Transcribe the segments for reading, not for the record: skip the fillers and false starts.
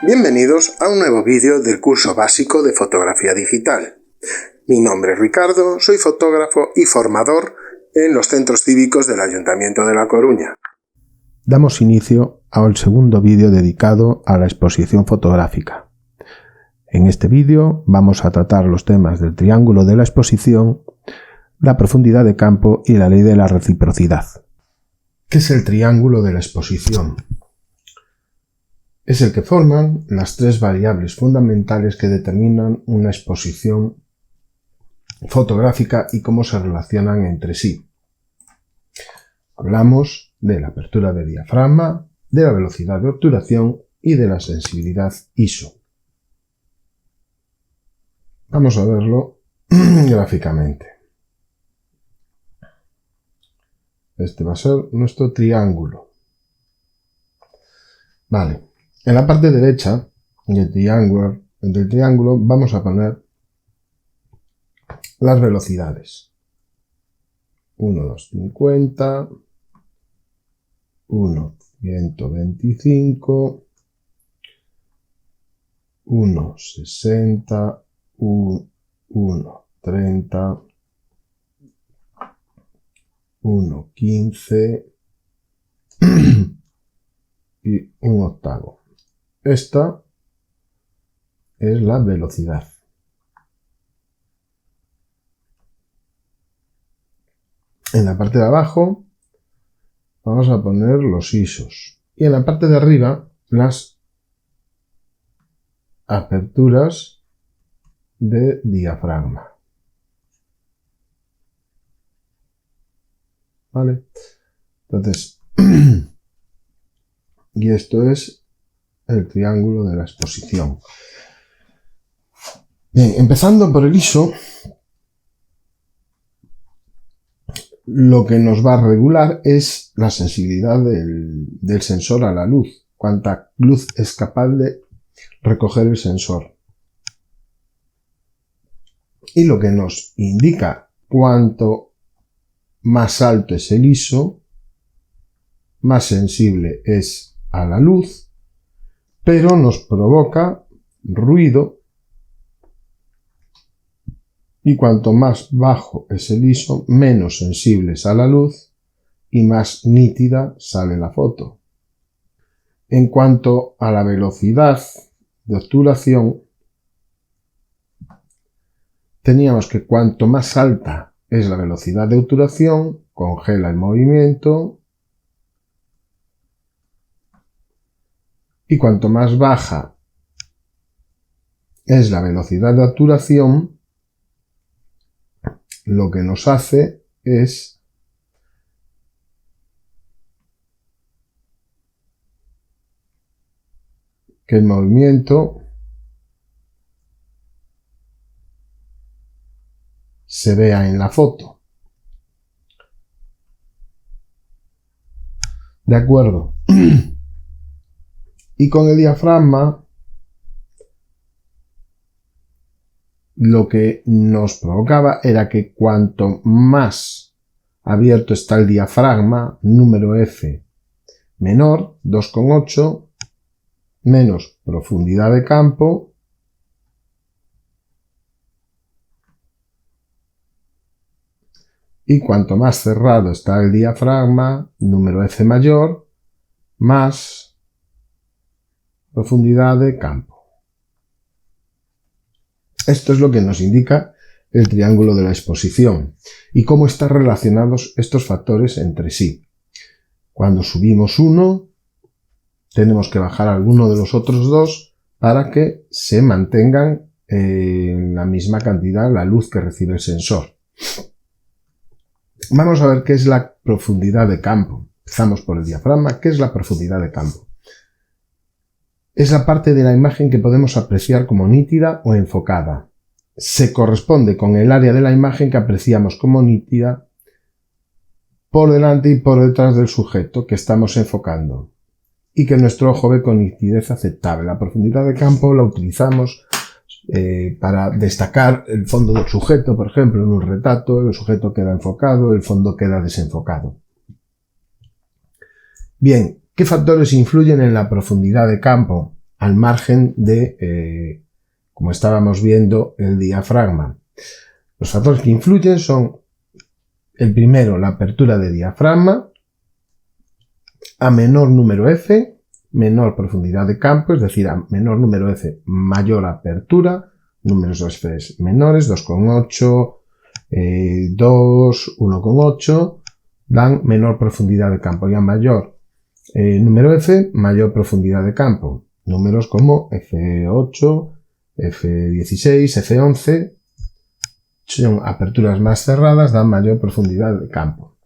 Bienvenidos a un nuevo vídeo del curso básico de fotografía digital. Mi nombre es Ricardo, soy fotógrafo y formador en los centros cívicos del Ayuntamiento de La Coruña. Damos inicio al segundo vídeo dedicado a la exposición fotográfica. En este vídeo vamos a tratar los temas del triángulo de la exposición, la profundidad de campo y la ley de la reciprocidad. ¿Qué es el triángulo de la exposición? Es el que forman las tres variables fundamentales que determinan una exposición fotográfica y cómo se relacionan entre sí. Hablamos de la apertura de diafragma, de la velocidad de obturación y de la sensibilidad ISO. Vamos a verlo gráficamente. Este va a ser nuestro triángulo. Vale. En la parte derecha del triángulo vamos a poner las velocidades. 1, 2, 50, 1, 125, 1, 60, 1, 30, 1, 15 y 1 octavo. Esta es la velocidad. En la parte de abajo vamos a poner los ISOs y en la parte de arriba las aperturas de diafragma. ¿Vale? Entonces, y esto es el triángulo de la exposición. Bien, empezando por el ISO, lo que nos va a regular es la sensibilidad del sensor a la luz, cuánta luz es capaz de recoger el sensor. Y lo que nos indica cuánto más alto es el ISO, más sensible es a la luz, pero nos provoca ruido, y cuanto más bajo es el ISO, menos sensible es a la luz y más nítida sale la foto. En cuanto a la velocidad de obturación, teníamos que cuanto más alta es la velocidad de obturación, congela el movimiento, y cuanto más baja es la velocidad de obturación, lo que nos hace es que el movimiento se vea en la foto. ¿De acuerdo? Y con el diafragma, lo que nos provocaba era que cuanto más abierto está el diafragma, número F menor, 2,8, menos profundidad de campo, y cuanto más cerrado está el diafragma, número F mayor, más profundidad de campo. Esto es lo que nos indica el triángulo de la exposición y cómo están relacionados estos factores entre sí. Cuando subimos uno, tenemos que bajar alguno de los otros dos para que se mantengan en la misma cantidad la luz que recibe el sensor. Vamos a ver qué es la profundidad de campo. Empezamos por el diafragma. ¿Qué es la profundidad de campo? Es la parte de la imagen que podemos apreciar como nítida o enfocada. Se corresponde con el área de la imagen que apreciamos como nítida por delante y por detrás del sujeto que estamos enfocando y que nuestro ojo ve con nitidez aceptable. La profundidad de campo la utilizamos para destacar el fondo del sujeto, por ejemplo, en un retrato, el sujeto queda enfocado, el fondo queda desenfocado. Bien, ¿qué factores influyen en la profundidad de campo? al margen de, como estábamos viendo, el diafragma. Los factores que influyen son, el primero, la apertura de diafragma. A menor número F, menor profundidad de campo, es decir, a menor número F, mayor apertura, números de F menores, 2,8, 2, 1,8, dan menor profundidad de campo. Y a mayor número F, mayor profundidad de campo. Números como F8, F16, F11, son aperturas más cerradas, dan mayor profundidad de campo.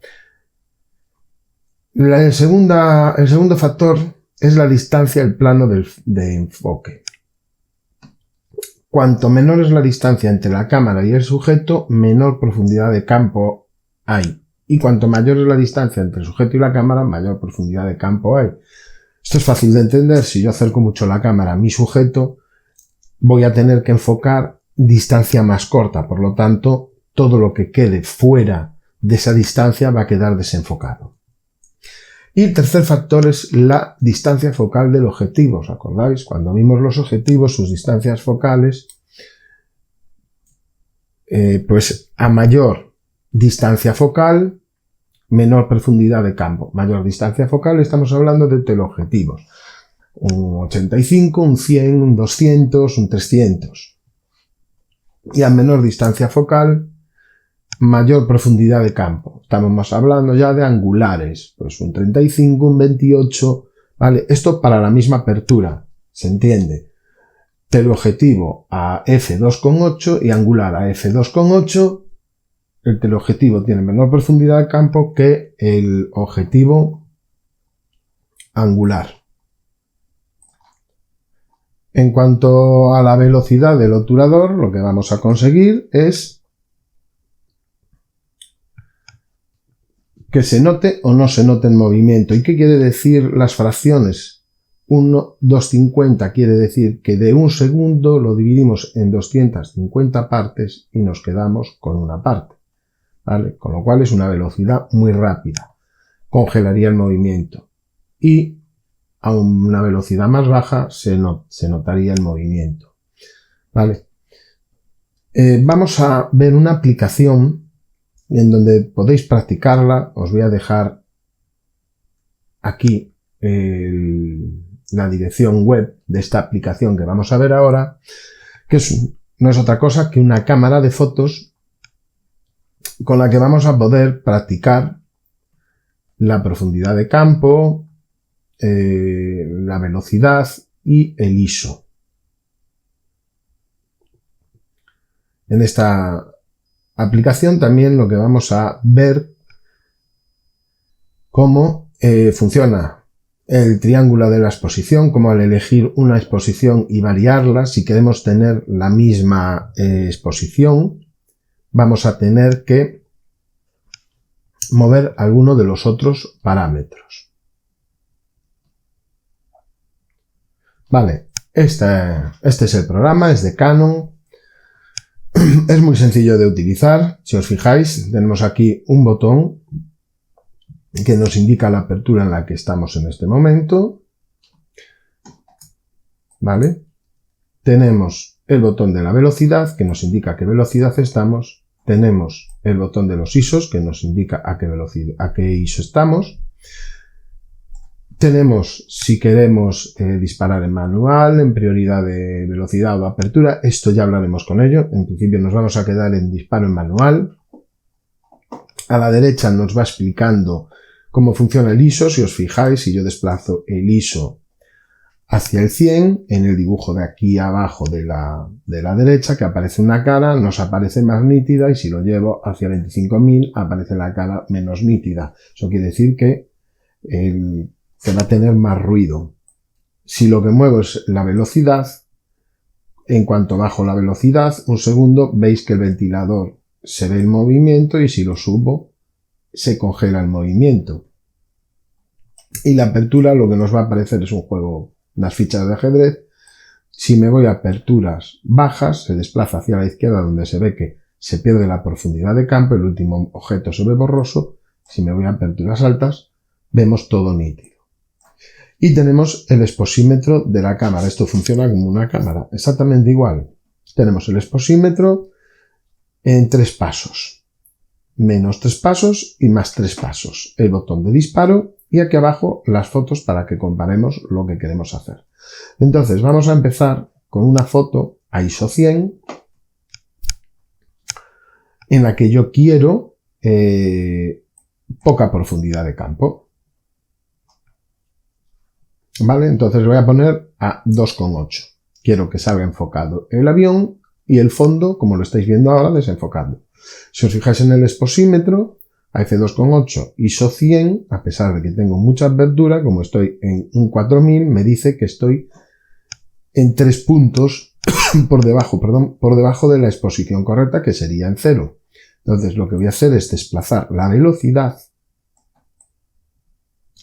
El segundo factor es la distancia, el plano de enfoque. Cuanto menor es la distancia entre la cámara y el sujeto, menor profundidad de campo hay. Y cuanto mayor es la distancia entre el sujeto y la cámara, mayor profundidad de campo hay. Esto es fácil de entender. Si yo acerco mucho la cámara a mi sujeto, voy a tener que enfocar distancia más corta. Por lo tanto, todo lo que quede fuera de esa distancia va a quedar desenfocado. Y el tercer factor es la distancia focal del objetivo. ¿Os acordáis? Cuando vimos los objetivos, sus distancias focales, pues a mayor distancia focal, menor profundidad de campo. Mayor distancia focal, estamos hablando de teleobjetivos. Un 85, un 100, un 200, un 300. Y a menor distancia focal, mayor profundidad de campo. Estamos hablando ya de angulares, pues un 35, un 28, ¿vale? Esto para la misma apertura, ¿se entiende? Teleobjetivo a f2,8 y angular a f2,8, el teleobjetivo tiene menor profundidad de campo que el objetivo angular. En cuanto a la velocidad del obturador, lo que vamos a conseguir es que se note o no se note el movimiento. ¿Y qué quiere decir las fracciones? 1, 250 quiere decir que de un segundo lo dividimos en 250 partes y nos quedamos con una parte, ¿vale? Con lo cual es una velocidad muy rápida. Congelaría el movimiento. Y a una velocidad más baja se notaría el movimiento, ¿vale? Vamos a ver una aplicación en donde podéis practicarla. Os voy a dejar aquí la dirección web de esta aplicación que vamos a ver ahora, que no es otra cosa que una cámara de fotos con la que vamos a poder practicar la profundidad de campo, la velocidad y el ISO. En esta aplicación también lo que vamos a ver cómo funciona el triángulo de la exposición, cómo al elegir una exposición y variarla, si queremos tener la misma exposición, vamos a tener que mover alguno de los otros parámetros. Vale, este es el programa, es de Canon. Es muy sencillo de utilizar. Si os fijáis, tenemos aquí un botón que nos indica la apertura en la que estamos en este momento. ¿Vale? Tenemos el botón de la velocidad, que nos indica a qué velocidad estamos. Tenemos el botón de los ISOs, que nos indica a qué ISO estamos. Tenemos, si queremos disparar en manual, en prioridad de velocidad o apertura, esto ya hablaremos con ello. En principio nos vamos a quedar en disparo en manual. A la derecha nos va explicando cómo funciona el ISO. Si os fijáis, si yo desplazo el ISO hacia el 100, en el dibujo de aquí abajo de la derecha, que aparece una cara, nos aparece más nítida, y si lo llevo hacia 25.000, aparece la cara menos nítida. Eso quiere decir que va a tener más ruido. Si lo que muevo es la velocidad, en cuanto bajo la velocidad, un segundo, veis que el ventilador se ve el movimiento, y si lo subo, se congela el movimiento. Y la apertura, lo que nos va a aparecer es un juego, unas fichas de ajedrez. Si me voy a aperturas bajas, se desplaza hacia la izquierda, donde se ve que se pierde la profundidad de campo, el último objeto se ve borroso. Si me voy a aperturas altas, vemos todo nítido. Y tenemos el exposímetro de la cámara. Esto funciona como una cámara, exactamente igual. Tenemos el exposímetro en 3 pasos. Menos 3 pasos y más 3 pasos. El botón de disparo y aquí abajo las fotos para que comparemos lo que queremos hacer. Entonces vamos a empezar con una foto a ISO 100 en la que yo quiero poca profundidad de campo. ¿Vale? Entonces voy a poner a 2,8. Quiero que salga enfocado el avión y el fondo, como lo estáis viendo ahora, desenfocado. Si os fijáis en el exposímetro, a f2,8 ISO 100, a pesar de que tengo mucha apertura, como estoy en un 4000, me dice que estoy en 3 puntos por debajo de la exposición correcta, que sería en 0. Entonces lo que voy a hacer es desplazar la velocidad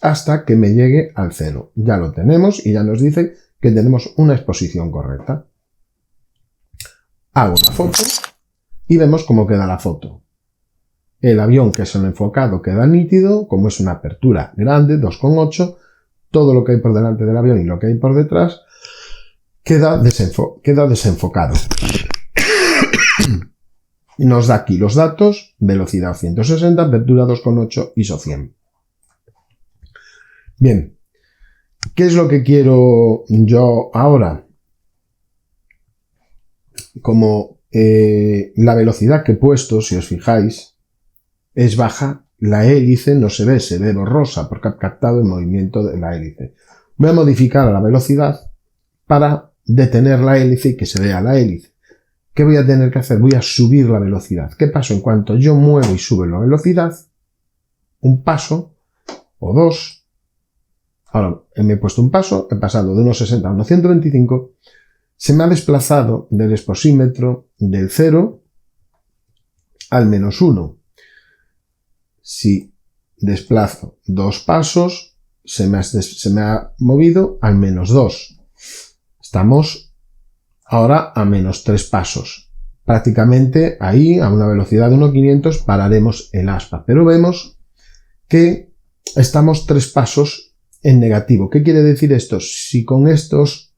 hasta que me llegue al 0. Ya lo tenemos y ya nos dice que tenemos una exposición correcta. Hago una foto y vemos cómo queda la foto. El avión, que es el enfocado, queda nítido, como es una apertura grande, 2,8, todo lo que hay por delante del avión y lo que hay por detrás queda desenfocado. Nos da aquí los datos: velocidad 160, apertura 2,8, ISO 100. Bien, ¿qué es lo que quiero yo ahora? Como la velocidad que he puesto, si os fijáis, es baja, la hélice no se ve borrosa porque ha captado el movimiento de la hélice. Voy a modificar la velocidad para detener la hélice y que se vea la hélice. ¿Qué voy a tener que hacer? Voy a subir la velocidad. ¿Qué pasa? En cuanto yo muevo y subo la velocidad, un paso o 2, ahora me he puesto un paso, he pasado de 1,60 a 1,125, se me ha desplazado del exposímetro del 0 al -1. Si desplazo 2 pasos, se me ha movido al -2. Estamos ahora a -3 pasos. Prácticamente ahí, a una velocidad de 1,500, pararemos el aspa. Pero vemos que estamos 3 pasos en negativo. ¿Qué quiere decir esto? Si con estos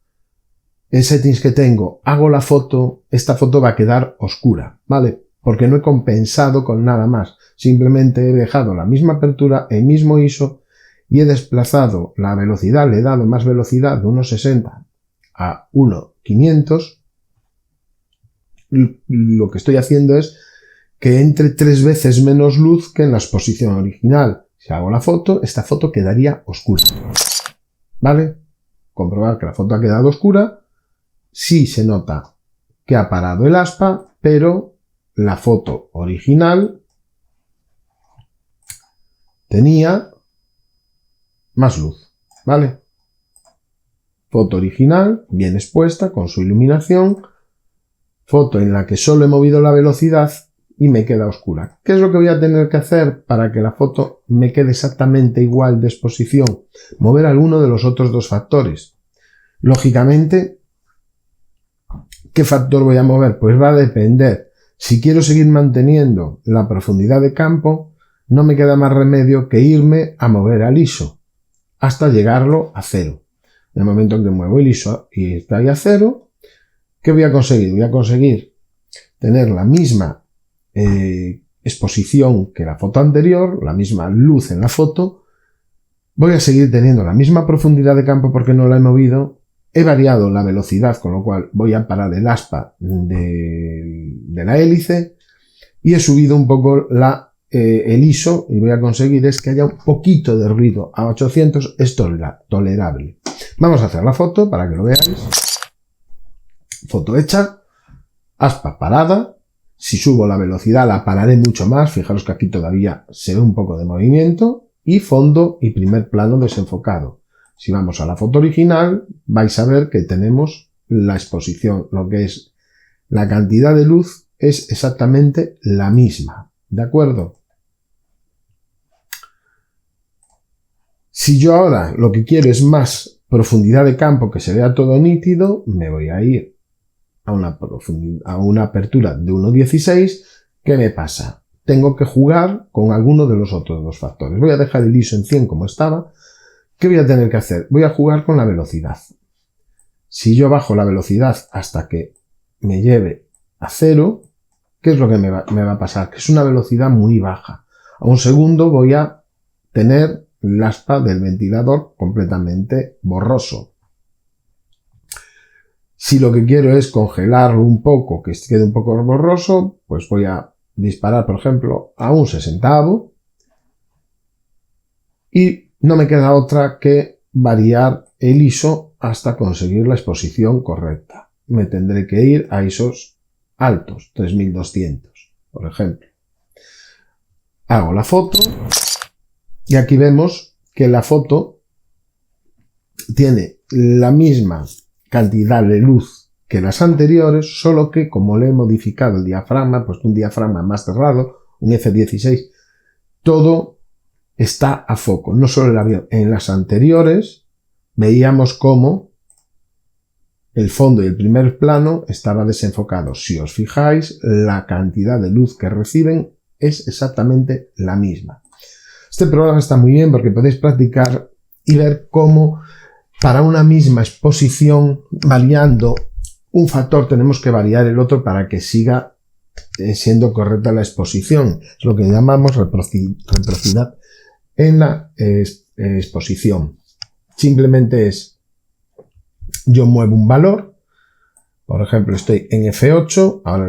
settings que tengo hago la foto, esta foto va a quedar oscura, ¿vale? Porque no he compensado con nada más. Simplemente he dejado la misma apertura, el mismo ISO y he desplazado la velocidad, le he dado más velocidad de 1,60 a 1,500. Lo que estoy haciendo es que entre 3 veces menos luz que en la exposición original. Si hago la foto, esta foto quedaría oscura. ¿Vale? Comprobar que la foto ha quedado oscura. Sí se nota que ha parado el aspa, pero la foto original tenía más luz. ¿Vale? Foto original, bien expuesta, con su iluminación. Foto en la que solo he movido la velocidad y me queda oscura. ¿Qué es lo que voy a tener que hacer para que la foto me quede exactamente igual de exposición? Mover alguno de los otros 2 factores. Lógicamente, ¿qué factor voy a mover? Pues va a depender. Si quiero seguir manteniendo la profundidad de campo, no me queda más remedio que irme a mover al ISO hasta llegarlo a 0. En el momento en que muevo el ISO y está ahí a 0, ¿qué voy a conseguir? Voy a conseguir tener la misma exposición que la foto anterior, la misma luz en la foto. Voy a seguir teniendo la misma profundidad de campo porque no la he movido. He variado la velocidad, con lo cual voy a parar el aspa de la hélice y he subido un poco el ISO y voy a conseguir es que haya un poquito de ruido. A 800 es tolerable. Vamos a hacer la foto para que lo veáis. Foto hecha, aspa parada. Si subo la velocidad la pararé mucho más, fijaros que aquí todavía se ve un poco de movimiento, y fondo y primer plano desenfocado. Si vamos a la foto original vais a ver que tenemos la exposición, lo que es la cantidad de luz es exactamente la misma, ¿de acuerdo? Si yo ahora lo que quiero es más profundidad de campo, que se vea todo nítido, me voy a ir a una apertura de 1,16. ¿Qué me pasa? Tengo que jugar con alguno de los otros 2 factores. Voy a dejar el ISO en 100 como estaba ¿Qué voy a tener que hacer? Voy a jugar con la velocidad. Si yo bajo la velocidad hasta que me lleve a 0, ¿qué es lo que me va a pasar? Que es una velocidad muy baja. A un segundo voy a tener el aspa del ventilador completamente borroso. Si lo que quiero es congelarlo un poco, que quede un poco borroso, pues voy a disparar, por ejemplo, a un 60avo y no me queda otra que variar el ISO hasta conseguir la exposición correcta. Me tendré que ir a ISOs altos, 3200, por ejemplo. Hago la foto y aquí vemos que la foto tiene la misma cantidad de luz que las anteriores, solo que como le he modificado el diafragma, pues un diafragma más cerrado, un F16, todo está a foco. No solo el avión. En las anteriores veíamos cómo el fondo y el primer plano estaba desenfocado. Si os fijáis, la cantidad de luz que reciben es exactamente la misma. Este programa está muy bien porque podéis practicar y ver cómo para una misma exposición, variando un factor, tenemos que variar el otro para que siga siendo correcta la exposición. Es lo que llamamos reciprocidad en la exposición. Simplemente es, yo muevo un valor, por ejemplo, estoy en F8, ahora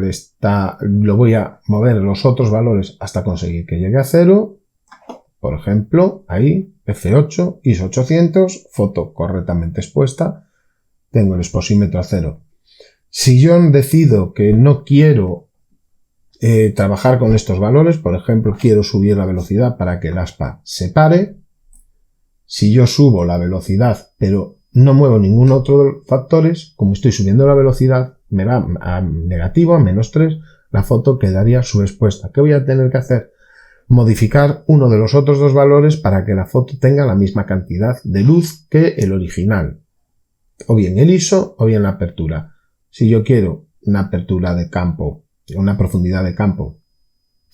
lo voy a mover los otros valores hasta conseguir que llegue a 0. Por ejemplo, ahí, F8, ISO 800, foto correctamente expuesta, tengo el exposímetro a 0. Si yo decido que no quiero trabajar con estos valores, por ejemplo, quiero subir la velocidad para que el aspa se pare, si yo subo la velocidad, pero no muevo ningún otro de los factores, como estoy subiendo la velocidad, me va a negativo, a -3, la foto quedaría subexpuesta. ¿Qué voy a tener que hacer? Modificar uno de los otros dos valores para que la foto tenga la misma cantidad de luz que el original. O bien el ISO o bien la apertura. Si yo quiero una apertura de campo, una profundidad de campo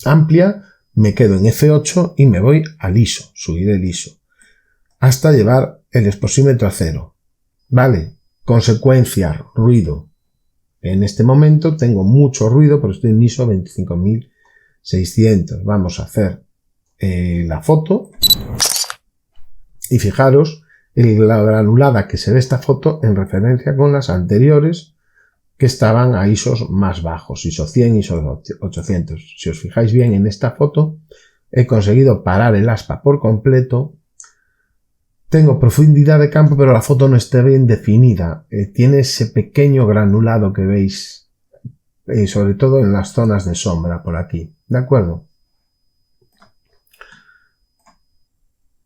amplia, me quedo en F8 y me voy al ISO, subir el ISO, hasta llevar el exposímetro a 0. ¿Vale? Consecuencia, ruido. En este momento tengo mucho ruido porque estoy en ISO 25600. Vamos a hacer la foto y fijaros la granulada que se ve esta foto en referencia con las anteriores que estaban a ISOs más bajos, ISO 100, ISO 800. Si os fijáis bien en esta foto, he conseguido parar el aspa por completo. Tengo profundidad de campo, pero la foto no está bien definida. Tiene ese pequeño granulado que veis, sobre todo en las zonas de sombra por aquí. ¿De acuerdo?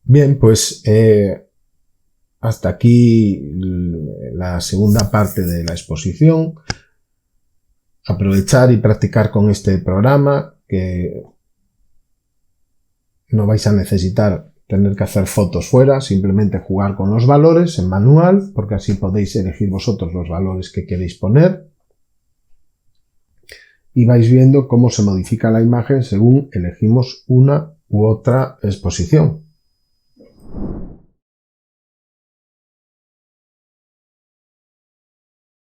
Bien, pues hasta aquí la segunda parte de la exposición. Aprovechar y practicar con este programa, que no vais a necesitar tener que hacer fotos fuera, simplemente jugar con los valores en manual, porque así podéis elegir vosotros los valores que queréis poner. Y vais viendo cómo se modifica la imagen según elegimos una u otra exposición.